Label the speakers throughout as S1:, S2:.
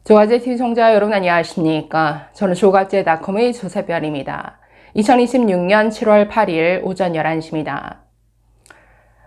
S1: 조가제TV 시청자 여러분 안녕하십니까? 저는 조가제닷컴의 조세별입니다. 2026년 7월 8일 오전 11시입니다.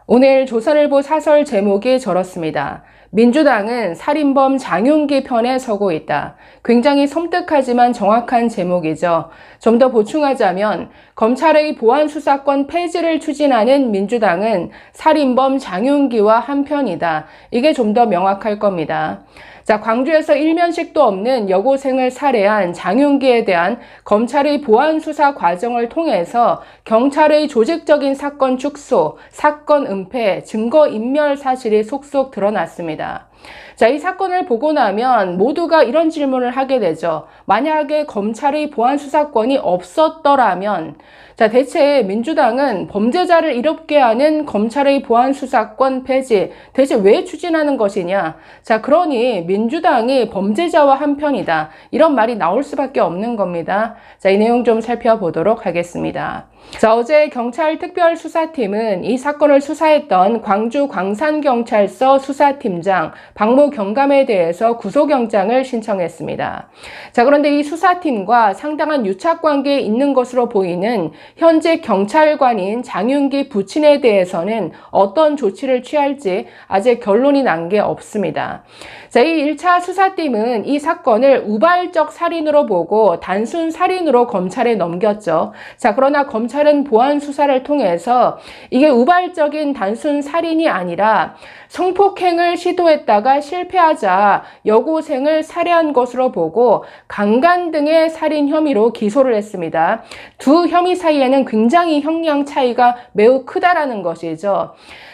S1: 오늘 조선일보 사설 제목이 저렇습니다. 민주당은 살인범 장윤기 편에 서고 있다. 굉장히 섬뜩하지만 정확한 제목이죠. 좀 더 보충하자면 검찰의 보안수사권 폐지를 추진하는 민주당은 살인범 장윤기와 한편이다. 이게 좀 더 명확할 겁니다. 자, 광주에서 일면식도 없는 여고생을 살해한 장윤기에 대한 검찰의 보안수사 과정을 통해서 경찰의 조직적인 사건 축소, 사건 은폐, 증거인멸 사실이 속속 드러났습니다. 자, 이 사건을 보고 나면 모두가 이런 질문을 하게 되죠. 만약에 검찰의 보안수사권이 없었더라면, 자, 대체 민주당은 범죄자를 이롭게 하는 검찰의 보안수사권 폐지, 대체 왜 추진하는 것이냐? 자, 그러니 민주당이 범죄자와 한편이다. 이런 말이 나올 수밖에 없는 겁니다. 자, 이 내용 좀 살펴보도록 하겠습니다. 자, 어제 경찰특별수사팀은 이 사건을 수사했던 광주 광산경찰서 수사팀장 박모 경감에 대해서 구속영장을 신청했습니다. 자, 그런데 이 수사팀과 상당한 유착관계에 있는 것으로 보이는 현재 경찰관인 장윤기 부친에 대해서는 어떤 조치를 취할지 아직 결론이 난 게 없습니다. 자, 이 1차 수사팀은 이 사건을 우발적 살인으로 보고 단순 살인으로 검찰에 넘겼죠. 자, 그러나 검찰은 보안 수사를 통해서 이게 우발적인 단순 살인이 아니라 성폭행을 시도했다가 실패하자 여고생을 살해한 것으로 보고 강간 등의 살인 혐의로 기소를 했습니다. 두 혐의 사이에는 굉장히 형량 차이가 매우 크다라는 것이죠.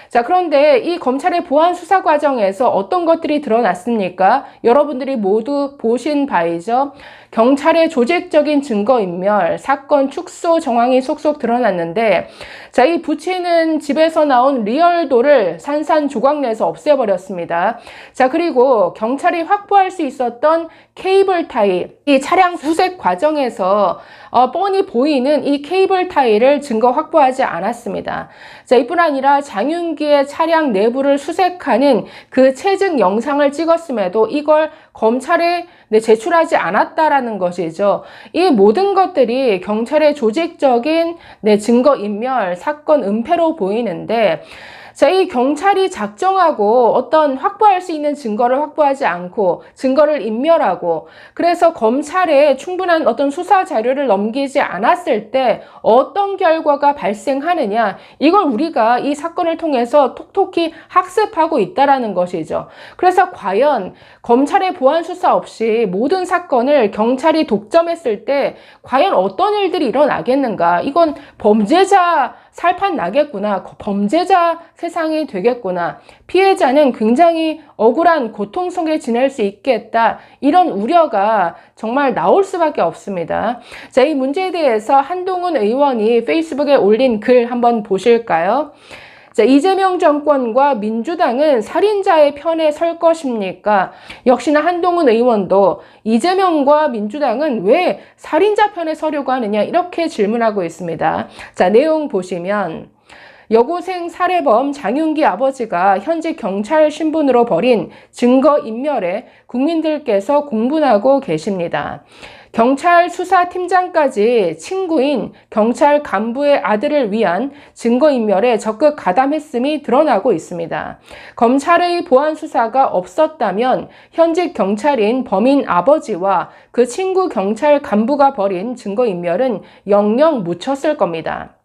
S1: 자, 그런데 이 검찰의 보안 수사 과정에서 어떤 것들이 드러났습니까? 여러분들이 모두 보신 바이죠. 경찰의 조직적인 증거인멸, 사건 축소 정황이 속속 드러났는데, 자, 이 부친은 집에서 나온 리얼도를 산산조각내서 없애버렸습니다. 자, 그리고 경찰이 확보할 수 있었던 케이블 타이, 이 차량 수색 과정에서 뻔히 보이는 이 케이블 타이를 증거 확보하지 않았습니다. 자, 이뿐 아니라 장윤기의 차량 내부를 수색하는 그 체증 영상을 찍었음에도 이걸 검찰에 제출하지 않았다라는 것이죠. 이 모든 것들이 경찰의 조직적인 증거인멸, 사건 은폐로 보이는데, 자, 이 경찰이 작정하고 어떤 확보할 수 있는 증거를 확보하지 않고 증거를 인멸하고 그래서 검찰에 충분한 어떤 수사 자료를 넘기지 않았을 때 어떤 결과가 발생하느냐, 이걸 우리가 이 사건을 통해서 톡톡히 학습하고 있다라는 것이죠. 그래서 과연 검찰의 보안 수사 없이 모든 사건을 경찰이 독점했을 때 과연 어떤 일들이 일어나겠는가? 이건 범죄자 살판 나겠구나. 범죄자 세상이 되겠구나. 피해자는 굉장히 억울한 고통 속에 지낼 수 있겠다. 이런 우려가 정말 나올 수밖에 없습니다. 자, 이 문제에 대해서 한동훈 의원이 페이스북에 올린 글 한번 보실까요? 자, 이재명 정권과 민주당은 살인자의 편에 설 것입니까? 역시나 한동훈 의원도 이재명과 민주당은 왜 살인자 편에 서려고 하느냐 이렇게 질문하고 있습니다. 자, 내용 보시면 여고생 살해범 장윤기 아버지가 현직 경찰 신분으로 벌인 증거인멸에 국민들께서 공분하고 계십니다. 경찰 수사팀장까지 친구인 경찰 간부의 아들을 위한 증거인멸에 적극 가담했음이 드러나고 있습니다. 검찰의 보안 수사가 없었다면 현직 경찰인 범인 아버지와 그 친구 경찰 간부가 벌인 증거인멸은 영영 묻혔을 겁니다.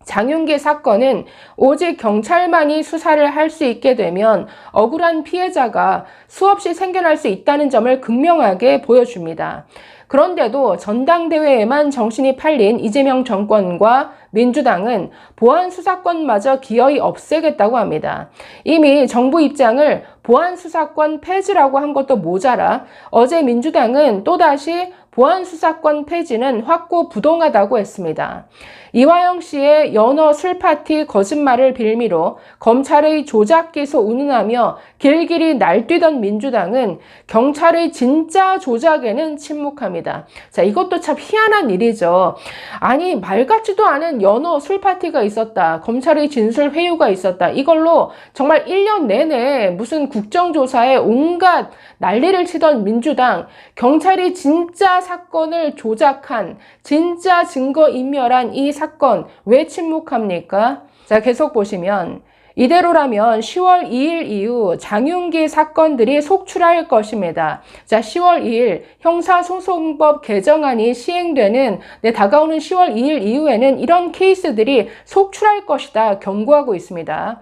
S1: 장윤기 사건은 오직 경찰만이 수사를 할 수 있게 되면 억울한 피해자가 수없이 생겨날 수 있다는 점을 극명하게 보여줍니다. 그런데도 전당대회에만 정신이 팔린 이재명 정권과 민주당은 보안 수사권마저 기어이 없애겠다고 합니다. 이미 정부 입장을 보안 수사권 폐지라고 한 것도 모자라 어제 민주당은 또다시 보안 수사권 폐지는 확고부동하다고 했습니다. 이화영 씨의 연어 술파티 거짓말을 빌미로 검찰의 조작 기소 운운하며 길길이 날뛰던 민주당은 경찰의 진짜 조작에는 침묵합니다. 자, 이것도 참 희한한 일이죠. 아니, 말 같지도 않은 검찰은 연호 술파티가 있었다. 검찰의 진술 회유가 있었다. 이걸로 정말 1년 내내 무슨 국정조사에 온갖 난리를 치던 민주당, 경찰이 진짜 사건을 조작한, 진짜 증거인멸한 이 사건 왜 침묵합니까? 자, 계속 보시면 이대로라면 10월 2일 이후 장윤기 사건들이 속출할 것입니다. 자, 10월 2일 형사소송법 개정안이 시행되는 다가오는 10월 2일 이후에는 이런 케이스들이 속출할 것이다 경고하고 있습니다.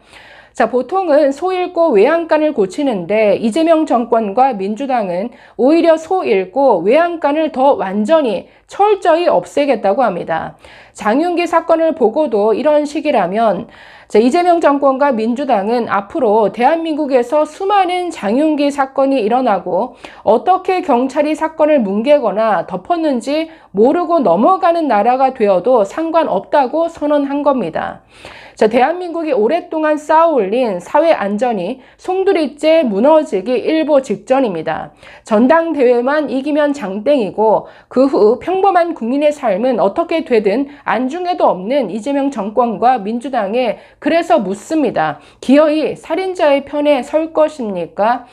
S1: 자, 보통은 소 잃고 외양간을 고치는데 이재명 정권과 민주당은 오히려 소 잃고 외양간을 더 완전히 철저히 없애겠다고 합니다. 장윤기 사건을 보고도 이런 식이라면 이재명 정권과 민주당은 앞으로 대한민국에서 수많은 장윤기 사건이 일어나고 어떻게 경찰이 사건을 뭉개거나 덮었는지 모르고 넘어가는 나라가 되어도 상관없다고 선언한 겁니다. 자, 대한민국이 오랫동안 쌓아올린 사회 안전이 송두리째 무너지기 일보 직전입니다. 전당대회만 이기면 장땡이고 그 후 평범한 국민의 삶은 어떻게 되든 안중에도 없는 이재명 정권과 민주당에 그래서 묻습니다. 기어이 살인자의 편에 설 것입니까?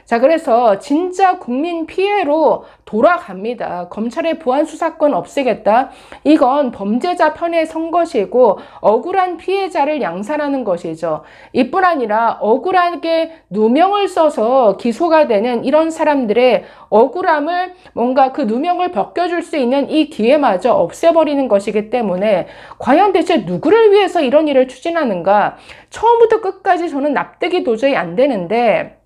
S1: 자, 그래서 진짜 국민 피해로 돌아갑니다. 검찰의 보안수사권 없애겠다. 이건 범죄자 편에 선 것이고 억울한 피해자를 양산하는 것이죠. 이뿐 아니라 억울하게 누명을 써서 기소가 되는 이런 사람들의 억울함을 뭔가 그 누명을 벗겨줄 수 있는 이 기회마저 없애버리는 것이기 때문에 과연 대체 누구를 위해서 이런 일을 추진하는가? 처음부터 끝까지 저는 납득이 도저히 안 되는데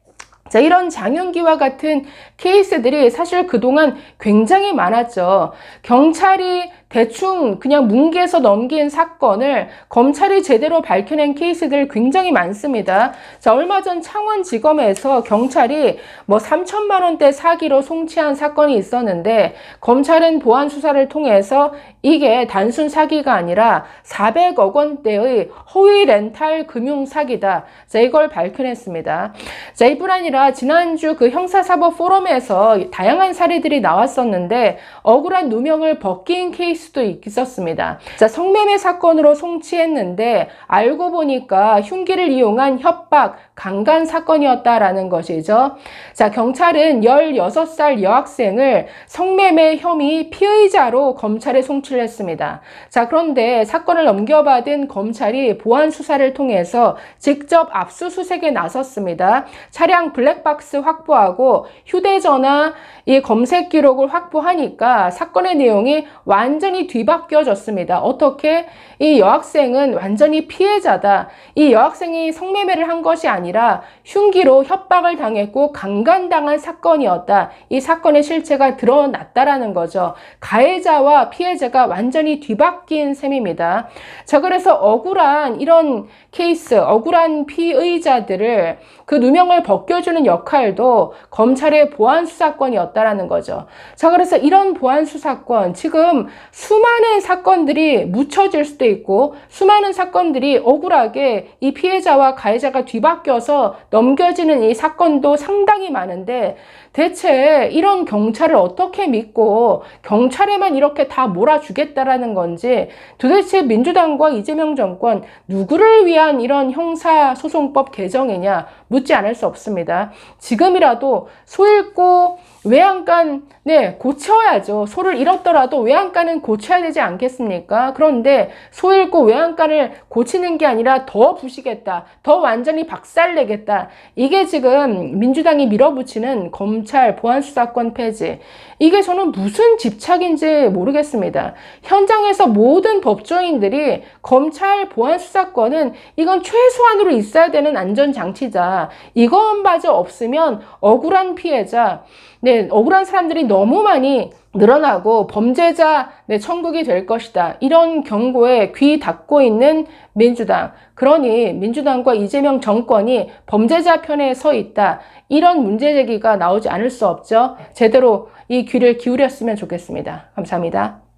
S1: 자, 이런 장윤기와 같은 케이스들이 사실 그동안 굉장히 많았죠. 경찰이 대충 그냥 뭉개서 넘긴 사건을 검찰이 제대로 밝혀낸 케이스들 굉장히 많습니다. 자, 얼마 전 창원지검에서 경찰이 3천만 원대 사기로 송치한 사건이 있었는데 검찰은 보안 수사를 통해서 이게 단순 사기가 아니라 400억 원대의 허위 렌탈 금융 사기다. 자, 이걸 밝혀냈습니다. 자, 이뿐 아니라 지난주 그 형사사법 포럼에서 다양한 사례들이 나왔었는데 억울한 누명을 벗긴 케이스도 있었습니다. 자, 성매매 사건으로 송치했는데 알고 보니까 흉기를 이용한 협박, 강간 사건이었다라는 것이죠. 자, 경찰은 16살 여학생을 성매매 혐의 피의자로 검찰에 송치를 했습니다. 자, 그런데 사건을 넘겨받은 검찰이 보안 수사를 통해서 직접 압수수색에 나섰습니다. 차량 블랙박스 확보하고 휴대전화 이 검색 기록을 확보하니까 사건의 내용이 완전히 뒤바뀌어졌습니다. 어떻게? 이 여학생은 완전히 피해자다. 이 여학생이 성매매를 한 것이 아니라 흉기로 협박을 당했고 강간당한 사건이었다. 이 사건의 실체가 드러났다라는 거죠. 가해자와 피해자가 완전히 뒤바뀐 셈입니다. 자, 그래서 억울한 이런 케이스, 억울한 피의자들을 그 누명을 벗겨주는 역할도 검찰의 보안수사권이었다라는 거죠. 자, 그래서 이런 보안수사권, 지금 수많은 사건들이 묻혀질 수도 있고 수많은 사건들이 억울하게 이 피해자와 가해자가 뒤바뀌어서 넘겨지는 이 사건도 상당히 많은데 대체 이런 경찰을 어떻게 믿고 경찰에만 이렇게 다 몰아주겠다라는 건지 도대체 민주당과 이재명 정권 누구를 위한 이런 형사소송법 개정이냐 묻지 않을 수 없습니다. 지금이라도 소 잃고 외양간 고쳐야죠. 소를 잃었더라도 외양간은 고쳐야 되지 않겠습니까? 그런데 소 잃고 외양간을 고치는 게 아니라 더 부시겠다. 더 완전히 박살내겠다. 이게 지금 민주당이 밀어붙이는 검찰 보안수사권 폐지. 이게 저는 무슨 집착인지 모르겠습니다. 현장에서 모든 법조인들이 검찰 보안수사권은 이건 최소한으로 있어야 되는 안전장치다. 이것마저 없으면 억울한 피해자, 억울한 사람들이 너무 많이 늘어나고 범죄자 천국이 될 것이다. 이런 경고에 귀 닫고 있는 민주당. 그러니 민주당과 이재명 정권이 범죄자 편에 서 있다. 이런 문제 제기가 나오지 않을 수 없죠. 제대로 이 귀를 기울였으면 좋겠습니다. 감사합니다.